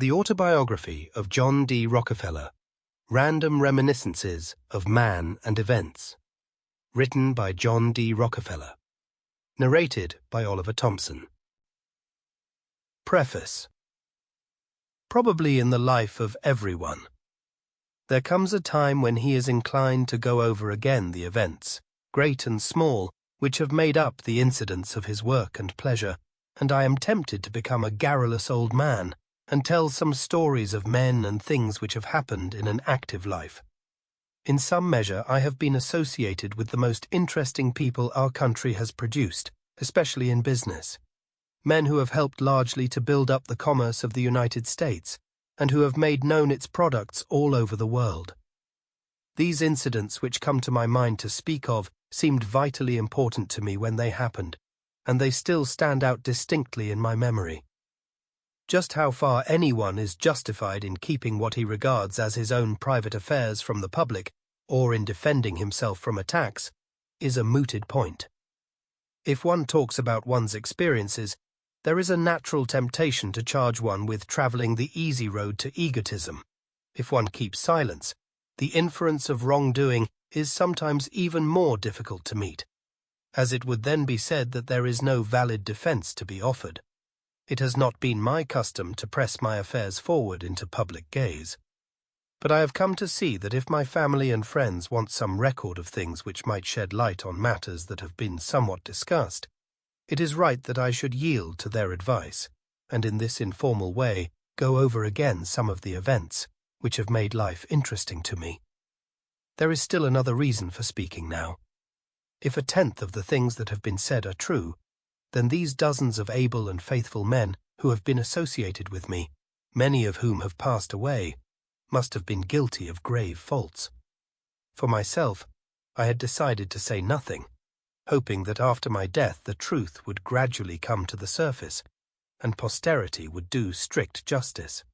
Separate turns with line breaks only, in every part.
The Autobiography of John D. Rockefeller, Random Reminiscences of Man and Events, written by John D. Rockefeller, narrated by Thompson. Preface. Probably in the life of everyone, there comes a time when he is inclined to go over again the events, great and small, which have made up the incidents of his work and pleasure, and I am tempted to become a garrulous old man and tell some stories of men and things which have happened in an active life. In some measure, I have been associated with the most interesting people our country has produced, especially in business. Men who have helped largely to build up the commerce of the United States, and who have made known its products all over the world. These incidents which come to my mind to speak of seemed vitally important to me when they happened, and they still stand out distinctly in my memory. Just how far anyone is justified in keeping what he regards as his own private affairs from the public, or in defending himself from attacks, is a mooted point. If one talks about one's experiences, there is a natural temptation to charge one with traveling the easy road to egotism. If one keeps silence, the inference of wrongdoing is sometimes even more difficult to meet, as it would then be said that there is no valid defense to be offered. It has not been my custom to press my affairs forward into public gaze. But I have come to see that if my family and friends want some record of things which might shed light on matters that have been somewhat discussed, it is right that I should yield to their advice, and in this informal way go over again some of the events which have made life interesting to me. There is still another reason for speaking now. If a tenth of the things that have been said are true, then these dozens of able and faithful men who have been associated with me, many of whom have passed away, must have been guilty of grave faults. For myself, I had decided to say nothing, hoping that after my death the truth would gradually come to the surface, and posterity would do strict justice.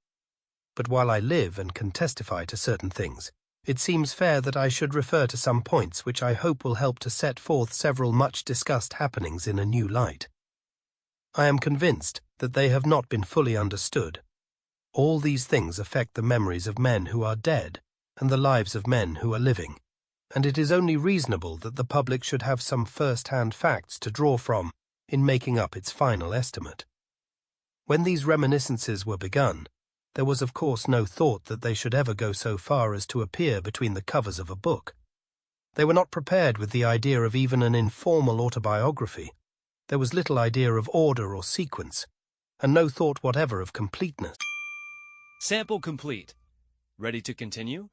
But while I live and can testify to certain things, it seems fair that I should refer to some points which I hope will help to set forth several much-discussed happenings in a new light. I am convinced that they have not been fully understood. All these things affect the memories of men who are dead and the lives of men who are living, and it is only reasonable that the public should have some first-hand facts to draw from in making up its final estimate. When these reminiscences were begun, there was of course no thought that they should ever go so far as to appear between the covers of a book. They were not prepared with the idea of even an informal autobiography. There was little idea of order or sequence, and no thought whatever of completeness.
Sample complete. Ready to continue?